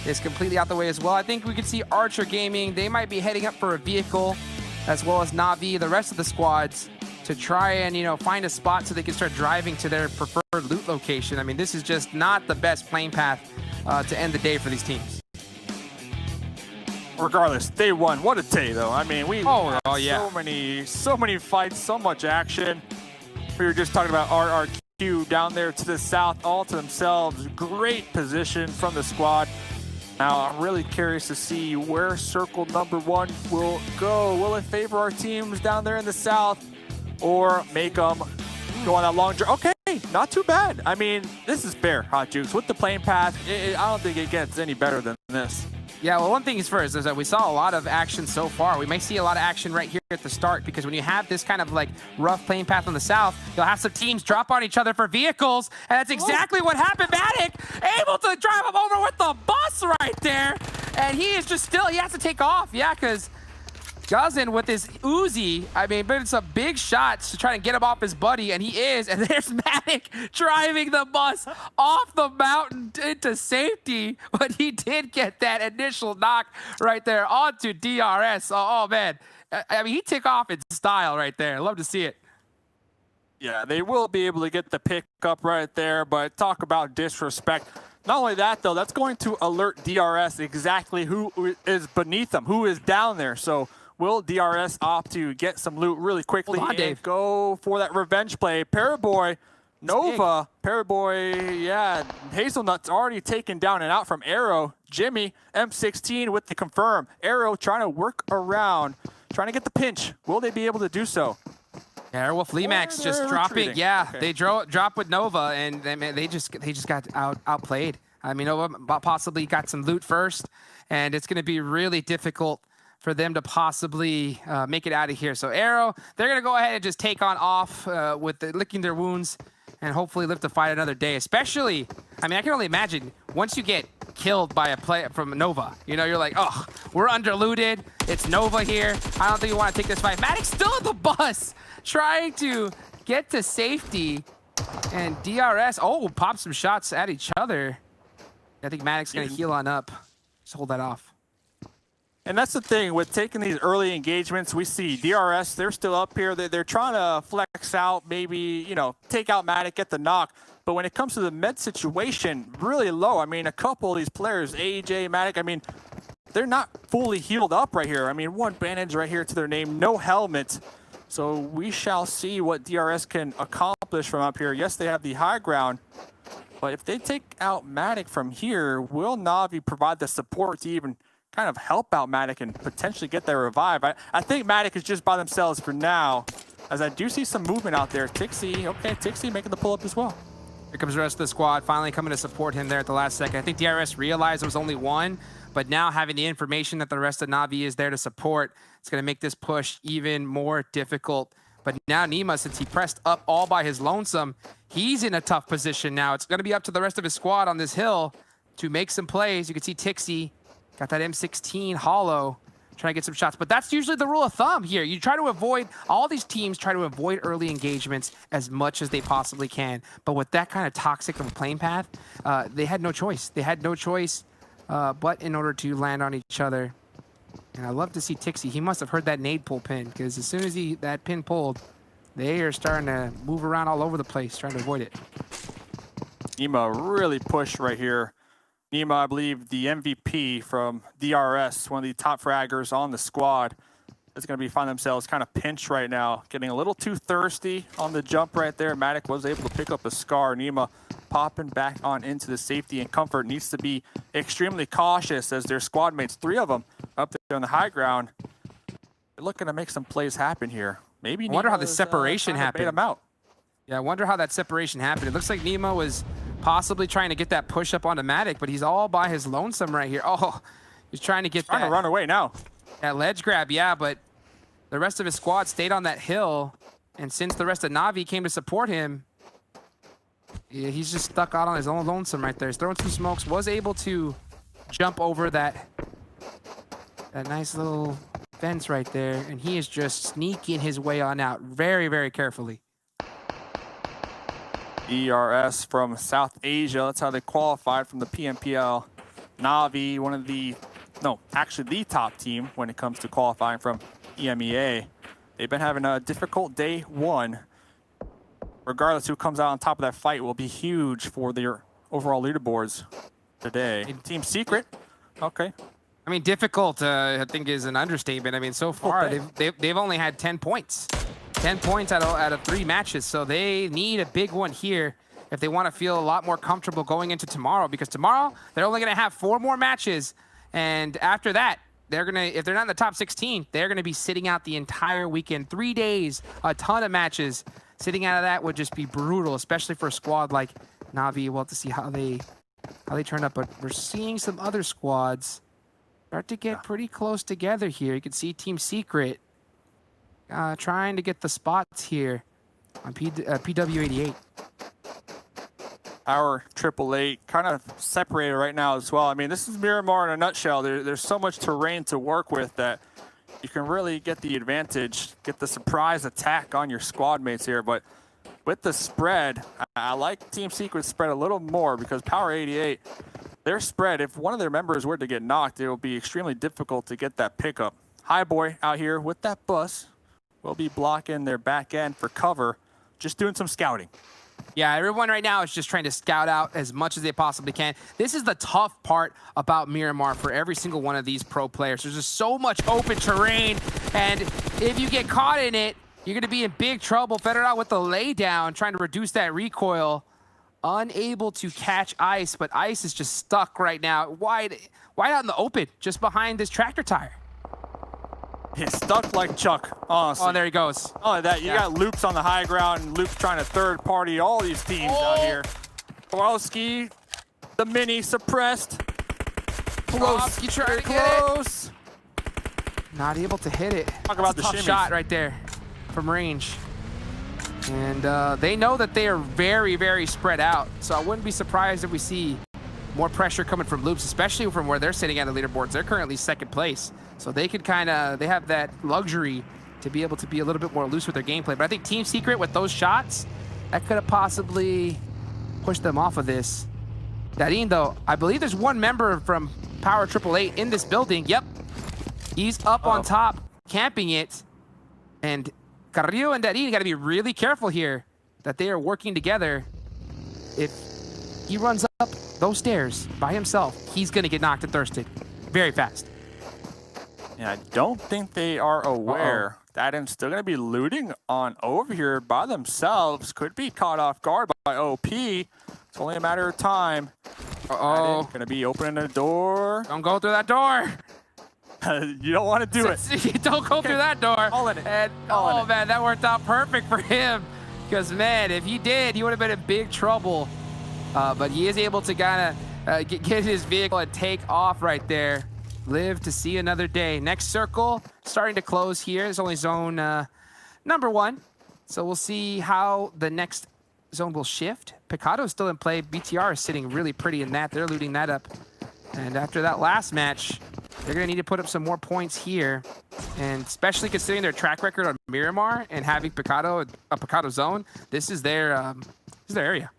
is completely out the way as well. I think we could see Archer Gaming. They might be heading up for a vehicle, as well as Na'Vi, the rest of the squads, to try and, you know, find a spot so they can start driving to their preferred loot location. I mean, this is just not the best playing path to end the day for these teams. Regardless, day one, what a day though. I mean, we had yeah. so many fights, so much action. We were just talking about RRQ down there to the south, all to themselves. Great position from the squad. Now, I'm really curious to see where circle number one will go. Will it favor our teams down there in the south or make them go on that long journey? Okay, not too bad. I mean, this is fair, Hot Jukes. With the playing path, I don't think it gets any better than this. Yeah, well, one thing is first is that we saw a lot of action so far. We may see a lot of action right here at the start, because when you have this kind of like rough playing path on the south, you'll have some teams drop on each other for vehicles, and that's exactly what happened. Matic able to drive him over with the bus right there, and he is just still, he has to take off. Yeah, because GODSENT with his Uzi, I mean, but it's some big shots to try to get him off his buddy, and he is. And there's Matic driving the bus off the mountain into safety, but he did get that initial knock right there onto DRS. Oh man, I mean, he took off in style right there. Love to see it. Yeah, they will be able to get the pick up right there, but talk about disrespect. Not only that, though, that's going to alert DRS exactly who is beneath them, who is down there. So will DRS opt to get some loot really quickly and go for that revenge play? Paraboy, Nova, Paraboy, yeah, Hazelnut's already taken down and out from Arrow. Jimmy, M16 with the confirm. Arrow trying to work around, trying to get the pinch. Will they be able to do so? Aerowolf Limax just dropping. Yeah, okay. They drop with Nova, and they just got outplayed. I mean, Nova possibly got some loot first, and it's going to be really difficult for them to possibly make it out of here. So Arrow, they're going to go ahead and just take on off with licking their wounds and hopefully live to fight another day. Especially, I mean, I can only imagine once you get killed by a play from Nova, you know, you're like, oh, we're underlooted. It's Nova here. I don't think we want to take this fight. Matic's still at the bus trying to get to safety. And DRS, pop some shots at each other. I think Matic's going to heal on up. Just hold that off. And that's the thing with taking these early engagements. We see DRS, they're still up here. They're trying to flex out, maybe, you know, take out Matic, get the knock. But when it comes to the med situation, really low. I mean, a couple of these players, AJ, Matic, I mean, they're not fully healed up right here. I mean, one bandage right here to their name, no helmet. So we shall see what DRS can accomplish from up here. Yes, they have the high ground. But if they take out Matic from here, will Na'Vi provide the support to even kind of help out Matic and potentially get their revive? I think Matic is just by themselves for now, as I do see some movement out there. Tixie, okay, Tixie making the pull-up as well. Here comes the rest of the squad, finally coming to support him there at the last second. I think DRS realized there was only one, but now having the information that the rest of Na'Vi is there to support, it's going to make this push even more difficult. But now Nima, since he pressed up all by his lonesome, he's in a tough position now. It's going to be up to the rest of his squad on this hill to make some plays. You can see Tixie got that M16 hollow, trying to get some shots. But that's usually the rule of thumb here. You try to avoid, all these teams try to avoid early engagements as much as they possibly can. But with that kind of toxic of a playing path, they had no choice. They had no choice but in order to land on each other. And I love to see Tixie. He must have heard that nade pull pin, because as soon as that pin pulled, they are starting to move around all over the place, trying to avoid it. Nima really pushed right here. Nima, I believe, the MVP from DRS, one of the top fraggers on the squad, is going to find themselves kind of pinched right now, getting a little too thirsty on the jump right there. Matic was able to pick up a scar. Nima popping back on into the safety and comfort, needs to be extremely cautious as their squad mates, 3 of them, up there on the high ground. They're looking to make some plays happen here. Maybe I wonder how the separation happened. Them out. Yeah, I wonder how that separation happened. It looks like Nemo was possibly trying to get that push up onto Matic, but he's all by his lonesome right here. Oh, he's trying to get trying to run away now. That ledge grab, yeah, but the rest of his squad stayed on that hill, and since the rest of Na'Vi came to support him, yeah, he's just stuck out on his own lonesome right there. He's throwing some smokes, was able to jump over that nice little fence right there, and he is just sneaking his way on out very, very carefully. ERS from South Asia, that's how they qualified from the PMPL Na'Vi, one of the, no, actually the top team when it comes to qualifying from EMEA. They've been having a difficult day one. Regardless who comes out on top of that fight will be huge for their overall leaderboards today. Team Secret, okay. I mean, difficult, I think, is an understatement. I mean, so far, they've only had 10 points. 10 points out of 3 matches, so they need a big one here if they want to feel a lot more comfortable going into tomorrow, because tomorrow, they're only going to have 4 more matches, and after that, they're going to, if they're not in the top 16, they're going to be sitting out the entire weekend. 3 days, a ton of matches. Sitting out of that would just be brutal, especially for a squad like Na'Vi. We'll have to see how they turn up, but we're seeing some other squads start to get pretty close together here. You can see Team Secret trying to get the spots here on PW88. Our 888 kind of separated right now as well. I mean, this is Miramar in a nutshell. There's so much terrain to work with that you can really get the advantage, get the surprise attack on your squad mates here. But with the spread, I like Team Secret's spread a little more, because Power 88, their spread, if one of their members were to get knocked, it will be extremely difficult to get that pickup. Highboy out here with that bus will be blocking their back end for cover, just doing some scouting. Yeah, everyone right now is just trying to scout out as much as they possibly can. This is the tough part about Miramar for every single one of these pro players. There's just so much open terrain, and if you get caught in it, you're going to be in big trouble. Federer out with the laydown, trying to reduce that recoil. Unable to catch Ice, but Ice is just stuck right now, wide out in the open, just behind this tractor tire. He's stuck like Chuck, honestly. Oh, there he goes. Oh, that you got Loops on the high ground, and Loops trying to third party all these teams out here. Kowalski, the mini suppressed. Close, you try to close. Not able to hit it. Talk about the tough shimmies. Shot right there from range. And they know that they are very, very spread out. So I wouldn't be surprised if we see more pressure coming from Loops, especially from where they're sitting at the leaderboards. They're currently 2nd place. So they could they have that luxury to be able to be a little bit more loose with their gameplay. But I think Team Secret with those shots, that could have possibly pushed them off of this. Darin, though, I believe there's one member from Power 888 in this building. Yep. He's up on top, camping it. And Carrillo and Darin got to be really careful here that they are working together. If he runs up those stairs by himself, he's going to get knocked and thirsted very fast. Yeah, I don't think they are aware that I'm still going to be looting on over here by themselves. Could be caught off guard by OP. It's only a matter of time. Going to be opening the door. Don't go through that door. You don't want to do it. Don't go through that door. All in it. And, oh, man, that worked out perfect for him. Because, man, if he did, he would have been in big trouble. But he is able to kind of get his vehicle and take off right there. Live to see another day. Next circle starting to close here. It's only zone number 1. So we'll see how the next zone will shift. Picado's still in play. BTR is sitting really pretty in that. They're looting that up. And after that last match, they're going to need to put up some more points here. And especially considering their track record on Miramar and having Picado, a Picado zone, this is their area.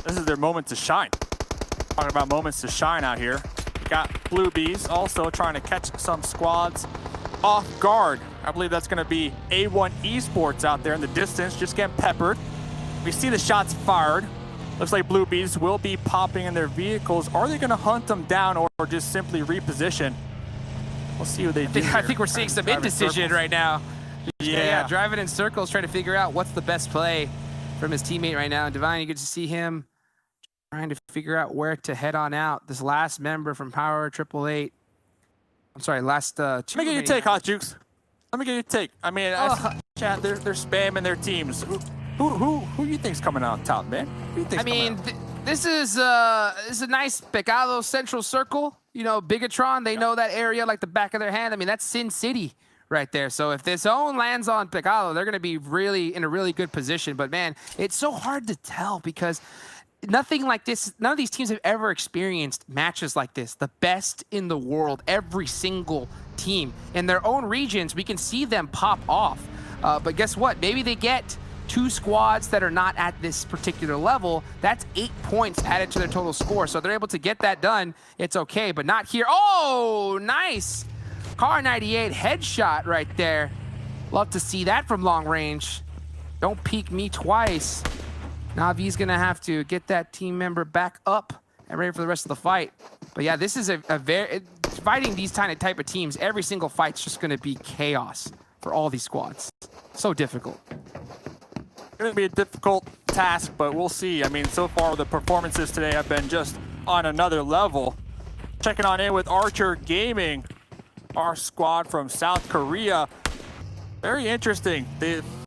This is their moment to shine. Talking about moments to shine out here. Got Blue Bees also trying to catch some squads off guard. I believe that's going to be A1 eSports out there in the distance, just getting peppered. We see the shots fired. Looks like Blue Bees will be popping in their vehicles. Are they going to hunt them down or just simply reposition? We'll see what they do. I think we're seeing some indecision right now. Yeah, driving in circles, trying to figure out what's the best play from his teammate right now. And Divine, you get to see him trying to figure out where to head on out. This last member from Power 888. I'm sorry, last two. Let me get your take, Hot Jukes. Let me get your take. I mean, chat, they're spamming their teams. Who you think's coming out top, man? Who you think's coming out? This is a nice Pecado central circle. You know, Bigetron, they know that area like the back of their hand. I mean, that's Sin City right there. So if this zone lands on Pecado, they're going to be really in a really good position. But man, it's so hard to tell because nothing like this, none of these teams have ever experienced matches like this. The best in the world, every single team. In their own regions, we can see them pop off. But guess what? Maybe they get two squads that are not at this particular level, that's 8 points added to their total score. So they're able to get that done, it's okay, but not here. Oh, nice. Car 98 headshot right there. Love to see that from long range. Don't peek me twice. Navi's gonna have to get that team member back up and ready for the rest of the fight. But yeah, this is a very, fighting these type of teams, every single fight's just gonna be chaos for all these squads. So difficult. Going to be a difficult task, but we'll see. I mean, so far the performances today have been just on another level. Checking on in with Archer Gaming, our squad from South Korea. Very interesting.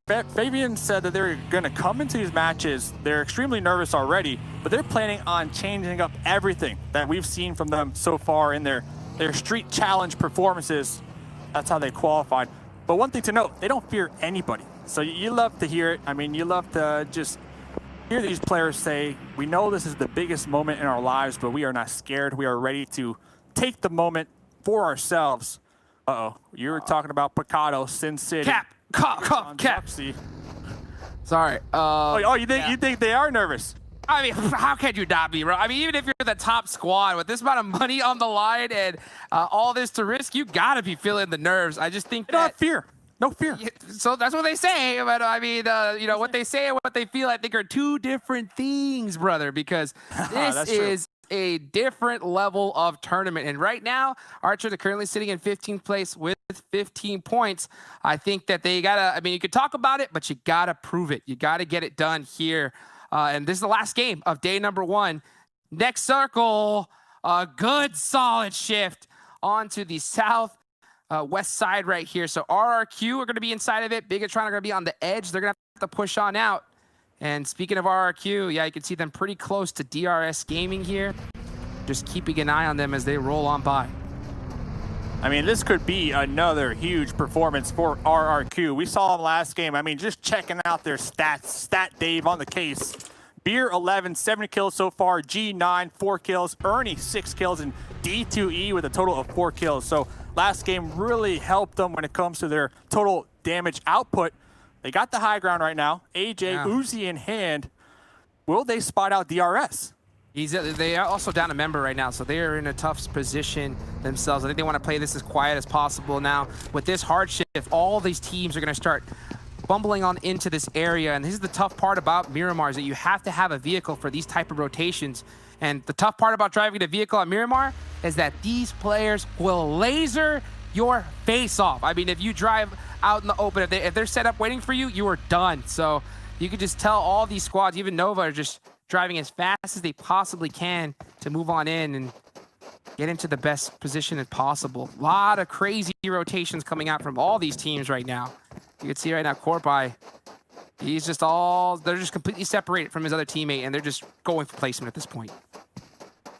Fabian said that they're going to come into these matches. They're extremely nervous already, but they're planning on changing up everything that we've seen from them so far in their street challenge performances. That's how they qualified. But one thing to note, they don't fear anybody. So you love to hear it. I mean, you love to just hear these players say, we know this is the biggest moment in our lives, but we are not scared. We are ready to take the moment for ourselves. Uh-oh, you were talking about Picado, Sin City. Cap. Sorry. You think they are nervous? I mean, how can you not be, bro? I mean, even if you're the top squad with this amount of money on the line and all this to risk, you gotta be feeling the nerves. I just think that fear. No fear. So that's what they say, but I mean, you know, what they say and what they feel, I think, are two different things, brother, because this is a different level of tournament. And right now, Archer, they're currently sitting in 15th place with 15 points. I think that they gotta, I mean, you could talk about it, but you gotta prove it. You gotta get it done here. And this is the last game of day number 1. Next circle, a good solid shift onto the south west side right here. So RRQ are going to be inside of it. Bigetron are going to be on the edge. They're going to have to push on out. And speaking of RRQ, yeah, you can see them pretty close to DRS Gaming here. Just keeping an eye on them as they roll on by. I mean, this could be another huge performance for RRQ. We saw them last game. I mean, just checking out their stats. Stat Dave on the case. Beer 11, 7 kills so far. G9, 4 kills. Ernie, 6 kills. And D2E with a total of 4 kills. So last game really helped them when it comes to their total damage output. They got the high ground right now. AJ, Uzi in hand. Will they spot out DRS? They are also down a member right now, so they are in a tough position themselves. I think they want to play this as quiet as possible now. With this hard shift, all these teams are going to start bumbling on into this area, and this is the tough part about Miramar, is that you have to have a vehicle for these type of rotations. And the tough part about driving a vehicle at Miramar is that these players will laser your face off. I mean, if you drive out in the open, if they're set up waiting for you, you are done. So you can just tell all these squads, even Nova, are just driving as fast as they possibly can to move on in and get into the best position as possible. A lot of crazy rotations coming out from all these teams right now. You can see right now, Corpai, they're just completely separated from his other teammate, and they're just going for placement at this point.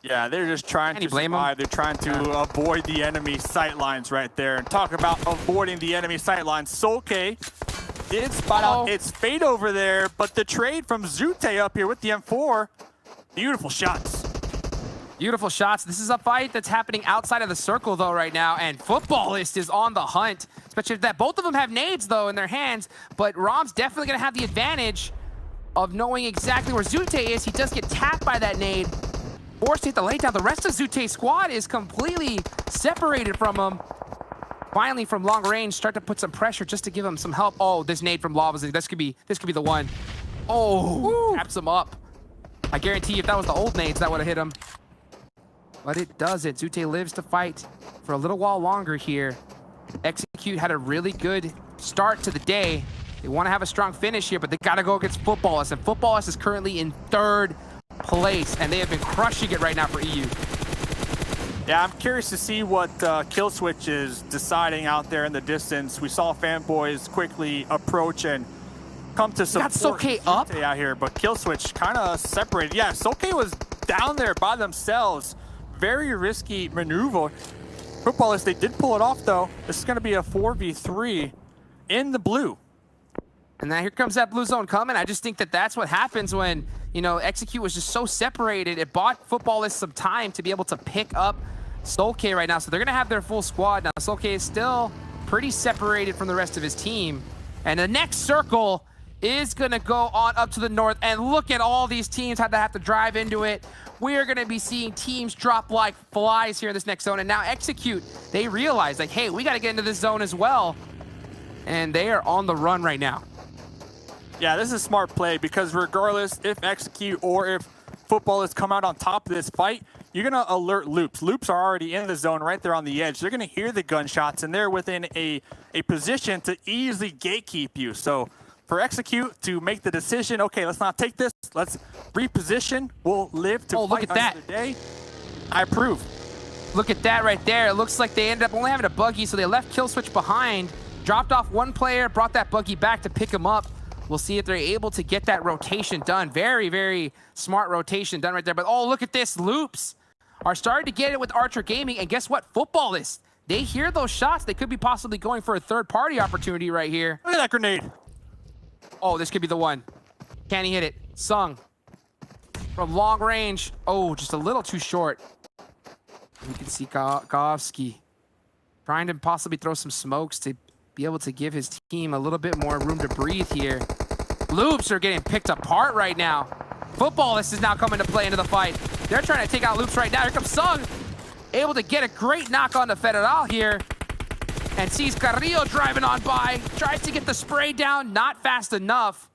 Yeah, they're just trying to survive. They're trying to avoid the enemy sight lines right there. And talk about avoiding the enemy sight lines. Solke did spot out its fate over there, but the trade from Zute up here with the M4, beautiful shots. Beautiful shots. This is a fight that's happening outside of the circle, though, right now, and Futbolist is on the hunt, especially that both of them have nades, though, in their hands, but Rom's definitely going to have the advantage of knowing exactly where Zute is. He does get tapped by that nade, forced to hit the laydown. The rest of Zute's squad is completely separated from him. Finally, from long range, start to put some pressure just to give him some help. Oh, this nade from Lava, this could be the one. Oh, taps him up. I guarantee if that was the old nades, that would have hit him. But it doesn't. Zute lives to fight for a little while longer here. Execute had a really good start to the day. They want to have a strong finish here, but they got to go against Futbolist. And Futbolist is currently in 3rd place, and they have been crushing it right now for EU. Yeah, I'm curious to see what Killswitch is deciding out there in the distance. We saw Fanboys quickly approach and come to support Zute up out here, but Killswitch kind of separated. Yeah, Zute was down there by themselves. Very risky maneuver. Futbolist, they did pull it off, though. This is going to be a 4v3 in the blue. And now here comes that blue zone coming. I just think that that's what happens when, you know, Execute was just so separated. It bought Futbolist some time to be able to pick up Solke right now. So they're going to have their full squad. Now, Solke is still pretty separated from the rest of his team. And the next circle is going to go on up to the north. And look at all these teams have to drive into it. We are going to be seeing teams drop like flies here in this next zone. And now Execute, they realize, like, hey, we got to get into this zone as well. And they are on the run right now. Yeah, this is a smart play because regardless if Execute or if Futbolist come out on top of this fight, you're going to alert Loops. Loops are already in the zone right there on the edge. They're going to hear the gunshots, and they're within a position to easily gatekeep you. So for Execute to make the decision, okay, let's not take this. Let's reposition. We'll live to look fight at that. another day. I approve. Look at that right there. It looks like they ended up only having a buggy, so they left Kill Switch behind, dropped off one player, brought that buggy back to pick him up. We'll see if they're able to get that rotation done. Very, very smart rotation done right there. But oh, look at this. Loops are starting to get it with Archer Gaming. And guess what? Futbolist, they hear those shots. They could be possibly going for a third-party opportunity right here. Look at that grenade. Oh, this could be the one. Can he hit it? Sung. From long range. Oh, just a little too short. We can see Govsky trying to possibly throw some smokes to be able to give his team a little bit more room to breathe here. Loops are getting picked apart right now. Futbolist is now coming to play into the fight. They're trying to take out Loops right now. Here comes Sung, able to get a great knock on the Federal here. And sees Carrillo driving on by. Tries to get the spray down, not fast enough.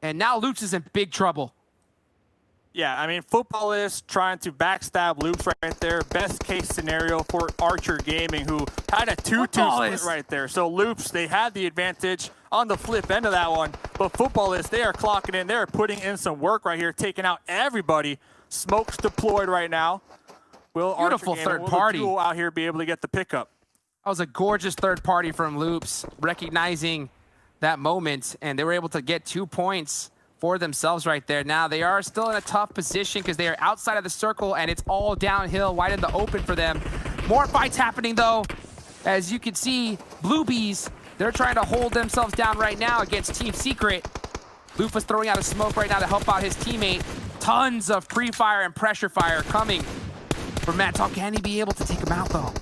And now Loops is in big trouble. Yeah, I mean, Futbolist trying to backstab Loops right there. Best case scenario for Archer Gaming, who had a 2-2 split right there. So Loops, they had the advantage on the flip end of that one. But Futbolist, they are clocking in. They're putting in some work right here, taking out everybody. Smokes deployed right now. Will Beautiful Archer third Gaming, party. Will out here be able to get the pickup? That was a gorgeous third party from Loops, recognizing that moment. And they were able to get 2 points for themselves right there. Now they are still in a tough position because they are outside of the circle and it's all downhill, wide in the open for them. More fights happening though. As you can see, Blue Bees, they're trying to hold themselves down right now against Team Secret. Lufa's throwing out a smoke right now to help out his teammate. Tons of pre-fire and pressure fire coming from Matt Talk. Can he be able to take him out though?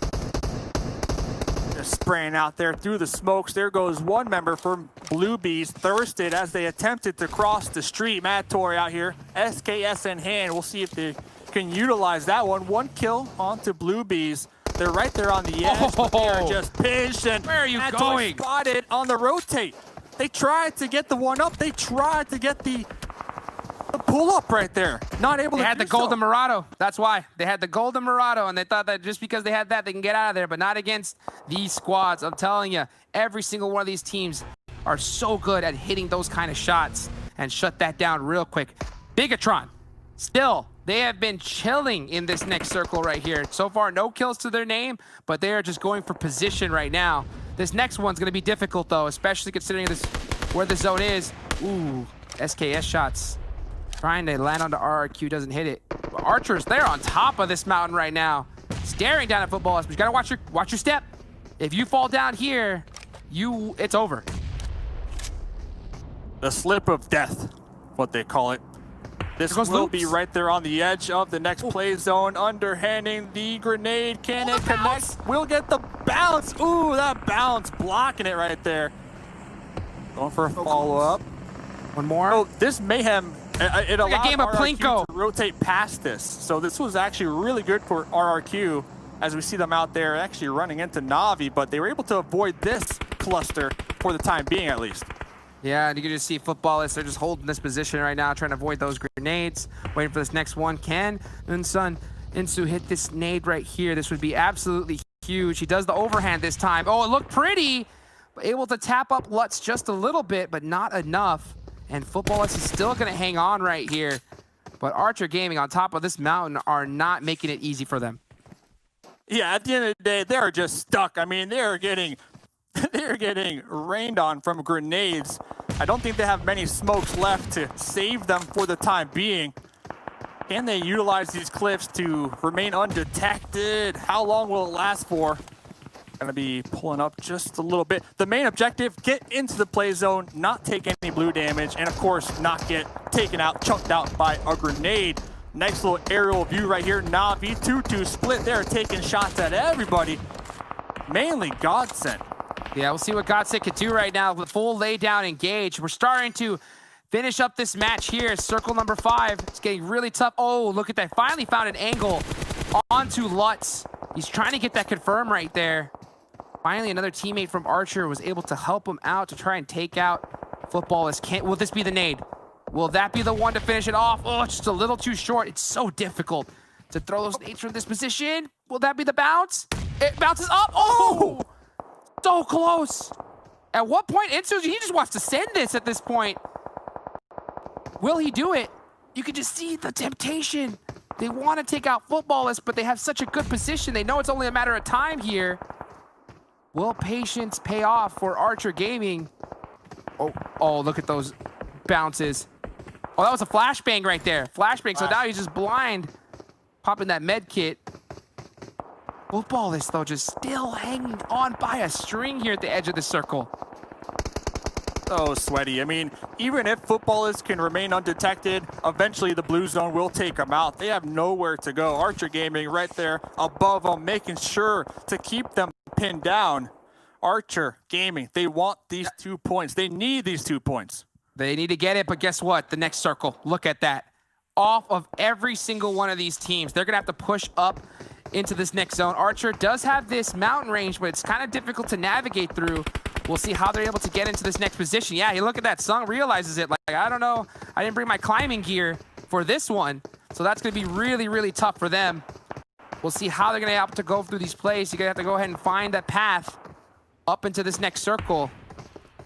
Spraying out there through the smokes. There goes one member from Blue Bees, thirsted as they attempted to cross the street. Matt Torrey out here, SKS in hand. We'll see if they can utilize that one. One kill onto Blue Bees. They're right there on the edge, but they are just pinched. And where are you Matt going? Spotted on the rotate. They tried to get the one up. They tried to get the pull up right there. Not able to. They had the Golden Murado. That's why. They had the Golden Murado, and they thought that just because they had that, they can get out of there, but not against these squads. I'm telling you, every single one of these teams are so good at hitting those kind of shots and shut that down real quick. Bigetron, still, they have been chilling in this next circle right here. So far, no kills to their name, but they are just going for position right now. This next one's going to be difficult, though, especially considering this where the zone is. Ooh, SKS shots. Trying to land onto RRQ, doesn't hit it. But Archers, they're on top of this mountain right now, staring down at Futbolist. But you gotta watch your step. If you fall down here, it's over. The slip of death, what they call it. This will be right there on the edge of the next play zone, underhanding the grenade. Can it connect? We'll get the bounce. Ooh, that bounce blocking it right there. Going for a follow-up. One more. Oh, this mayhem. It allowed game of RRQ Plinko to rotate past this. So this was actually really good for RRQ as we see them out there actually running into Na'Vi, but they were able to avoid this cluster for the time being at least. Yeah, and you can just see Futbolists, they're just holding this position right now, trying to avoid those grenades, waiting for this next one. Can Insu hit this nade right here? This would be absolutely huge. He does the overhand this time. Oh, it looked pretty. Able to tap up Lutz just a little bit, but not enough. And Futbolist is still going to hang on right here. But Archer Gaming on top of this mountain are not making it easy for them. Yeah, at the end of the day, they're just stuck. I mean, they're getting rained on from grenades. I don't think they have many smokes left to save them for the time being. Can they utilize these cliffs to remain undetected? How long will it last for? Gonna be pulling up just a little bit. The main objective, get into the play zone, not take any blue damage, and of course, not get taken out, chunked out by a grenade. Nice little aerial view right here. Na'Vi 2-2 split there, taking shots at everybody. Mainly GODSENT. Yeah, we'll see what GODSENT can do right now with full lay down engage. We're starting to finish up this match here. Circle number 5. It's getting really tough. Oh, look at that. Finally found an angle onto Lutz. He's trying to get that confirm right there. Finally, another teammate from Archer was able to help him out to try and take out Futbolist. Will this be the nade? Will that be the one to finish it off? Oh, it's just a little too short. It's so difficult to throw those nades from this position. Will that be the bounce? It bounces up. Oh! So close. At what point, Insu, he just wants to send this at this point. Will he do it? You can just see the temptation. They want to take out Futbolist, but they have such a good position. They know it's only a matter of time here. Will patience pay off for Archer Gaming? Oh, look at those bounces. Oh, that was a flashbang right there. Flashbang, so now he's just blind. Popping that med kit. Futbolist, though, just still hanging on by a string here at the edge of the circle. Oh, sweaty. I mean, even if Futbolist can remain undetected, eventually the blue zone will take them out. They have nowhere to go. Archer Gaming right there above them, making sure to keep them pinned down. Archer Gaming, they want these 2 points. They need these 2 points. They need to get it, but guess what? The next circle, look at that. Off of every single one of these teams, they're going to have to push up into this next zone. Archer does have this mountain range, but it's kind of difficult to navigate through. We'll see how they're able to get into this next position. Yeah, you look at that. Sung realizes it. Like, I don't know. I didn't bring my climbing gear for this one. So that's going to be really, really tough for them. We'll see how they're going to be able to go through these plays. You're going to have to go ahead and find that path up into this next circle.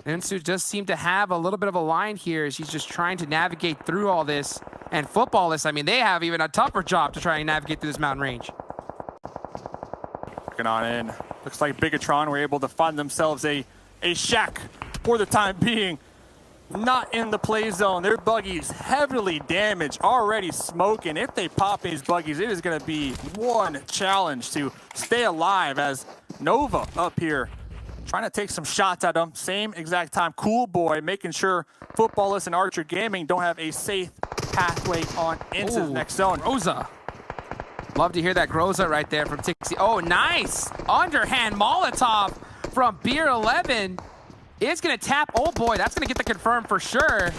Insu just seemed to have a little bit of a line here as he's just trying to navigate through all this. And Futbolists, I mean, they have even a tougher job to try and navigate through this mountain range. Looking on in. Looks like Bigetron were able to find themselves a shack for the time being. Not in the play zone. Their buggies heavily damaged, already smoking. If they pop these buggies, it is going to be one challenge to stay alive as Nova up here trying to take some shots at them. Same exact time. Cool Boy making sure Futbolist and Archer Gaming don't have a safe pathway on into the next zone. Groza. Love to hear that Groza right there from Tixie. Oh, nice. Underhand Molotov from Beer 11. It's going to tap. Oh, boy. That's going to get the confirm for sure.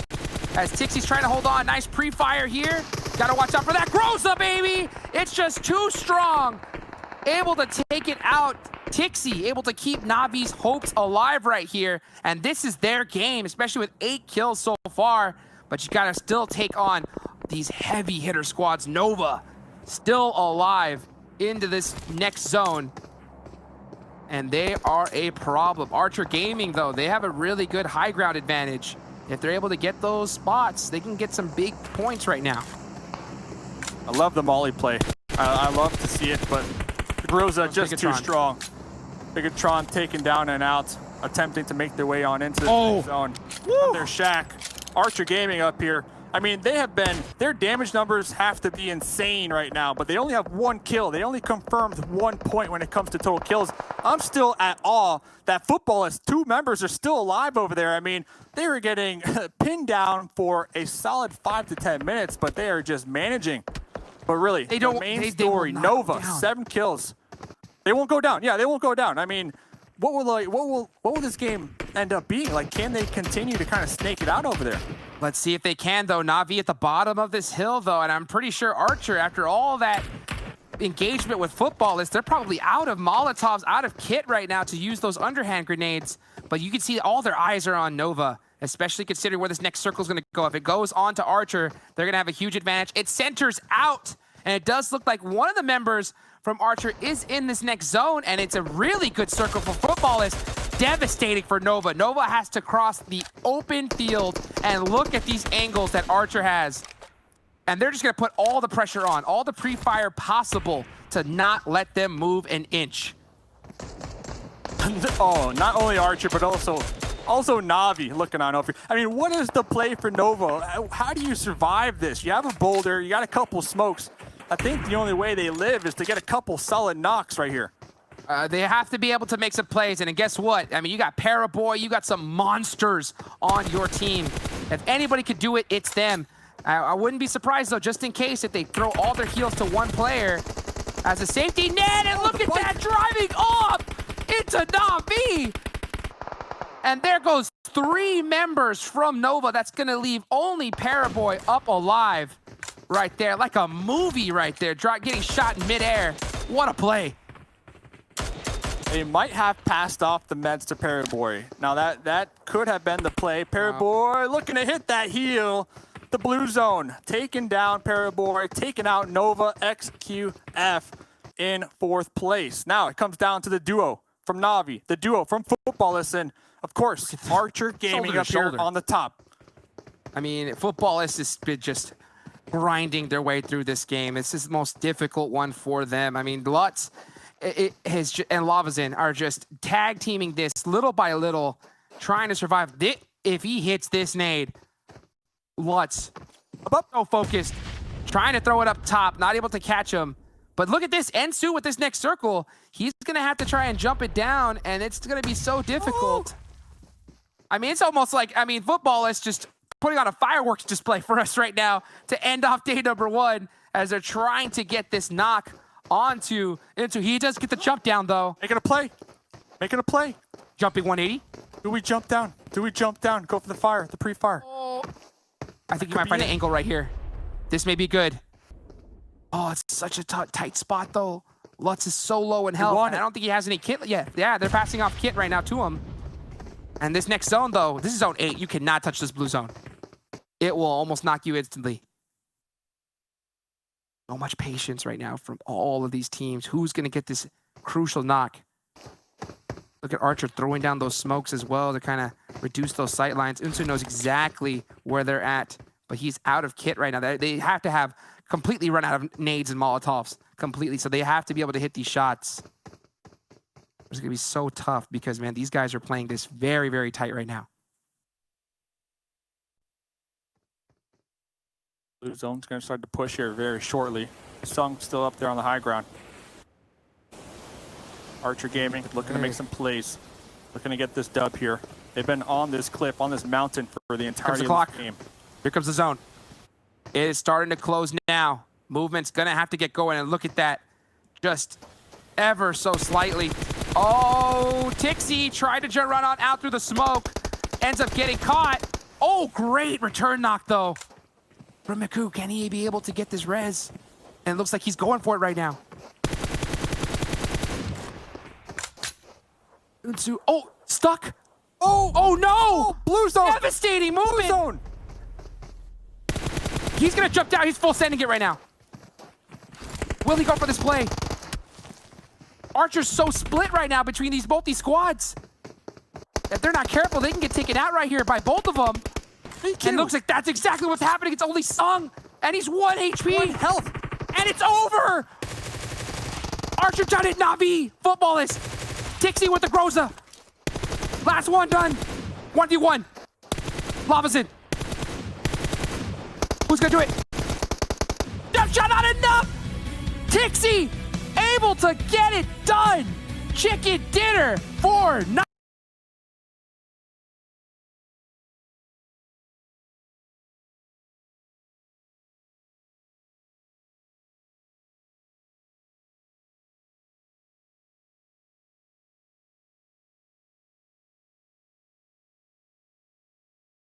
As Tixie's trying to hold on. Nice pre-fire here. Got to watch out for that. Groza, baby. It's just too strong. Able to take it out. Tixie able to keep Navi's hopes alive right here. And this is their game, especially with 8 kills so far. But you got to still take on these heavy hitter squads. Nova still alive into this next zone. And they are a problem. Archer Gaming, though, they have a really good high ground advantage. If they're able to get those spots, they can get some big points right now. I love the molly play. I love to see it, but Groza just too strong. Bigetron taken down and out, attempting to make their way on into the zone. Their shack. Archer Gaming up here. I mean, their damage numbers have to be insane right now, but they only have 1 kill. They only confirmed 1 point when it comes to total kills. I'm still at awe that Futbolist 2 members are still alive over there. I mean, they were getting pinned down for a solid 5 to 10 minutes, but they are just managing. But really, the main story, Nova, 7 kills. They won't go down. Yeah, they won't go down. I mean, what will this game end up being? Like, can they continue to kind of snake it out over there? Let's see if they can, though. Navi at the bottom of this hill, though, and I'm pretty sure Archer, after all that engagement with Futbolists, they're probably out of Molotovs, out of kit right now to use those underhand grenades. But you can see all their eyes are on Nova, especially considering where this next circle is going to go. If it goes on to Archer, they're going to have a huge advantage. It centers out, and it does look like one of the members from Archer is in this next zone, and it's a really good circle for Futbolists. Devastating for Nova. Nova has to cross the open field, and look at these angles that Archer has. And they're just going to put all the pressure on, all the pre-fire possible to not let them move an inch. Oh, not only Archer, but also Navi looking on over. I mean, what is the play for Nova? How do you survive this? You have a boulder, you got a couple smokes. I think the only way they live is to get a couple solid knocks right here. They have to be able to make some plays, and guess what? I mean, you got Paraboy, you got some monsters on your team. If anybody could do it, it's them. I wouldn't be surprised, though, just in case, if they throw all their heals to one player as a safety net, and look at that driving up into Navi. And there goes 3 members from Nova. That's going to leave only Paraboy up alive right there. Like a movie right there. Getting shot in midair. What a play. They might have passed off the meds to Paraboy. Now that could have been the play. Paraboy looking to hit that heel. The blue zone taking down Paraboy, taking out Nova XQF in 4th place. Now it comes down to the duo from Navi, the duo from Futbolist, and of course, Archer Gaming up here on the top. I mean, Futbolist has been just grinding their way through this game. This is the most difficult one for them. I mean, Lutz and Lavazin are just tag teaming this little by little, trying to survive. If he hits this nade, Lutz, so focused, trying to throw it up top, not able to catch him. But look at this, Ensu with this next circle. He's going to have to try and jump it down, and it's going to be so difficult. I mean, it's almost like, Futbolist just putting on a fireworks display for us right now to end off day number 1 as they're trying to get this knock onto Ensu. He does get the jump down, though. Making a play. Making a play. Jumping 180. Do we jump down? Do we jump down? Go for the fire, the pre-fire. Oh. I think you might find an angle right here. This may be good. Oh, it's such a tight spot, though. Lutz is so low in health. I don't think he has any kit yet. Yeah, they're passing off kit right now to him. And this next zone, though, this is zone 8. You cannot touch this blue zone. It will almost knock you instantly. So much patience right now from all of these teams. Who's going to get this crucial knock? Look at Archer throwing down those smokes as well to kind of reduce those sight lines. Unsu knows exactly where they're at, but he's out of kit right now. They have to have completely run out of nades and Molotovs completely, so they have to be able to hit these shots. It's going to be so tough because, man, these guys are playing this very, very tight right now. Blue zone's going to start to push here very shortly. Sung still up there on the high ground. Archer Gaming looking to make some plays. Looking to get this dub here. They've been on this cliff, on this mountain for the entirety of the game. Here comes the zone. It is starting to close now. Movement's going to have to get going, and look at that. Just ever so slightly. Oh, Tixie tried to run on out through the smoke. Ends up getting caught. Oh, great return knock, though. From Miku, can he be able to get this res? And it looks like he's going for it right now. Unsu, oh, stuck. Oh no! Oh, blue zone! Devastating movement! Blue zone! He's gonna jump down, he's full sending it right now. Will he go for this play? Archer's so split right now between both these squads. If they're not careful, they can get taken out right here by both of them. And looks like that's exactly what's happening. It's only Sung, and he's 1 HP. 1 health. And it's over! Archer done it, Navi! Futbolist! Tixie with the Groza. Last one done. 1v1. Lavazin. Who's gonna do it? Jump shot, not enough! Tixie able to get it done! Chicken dinner for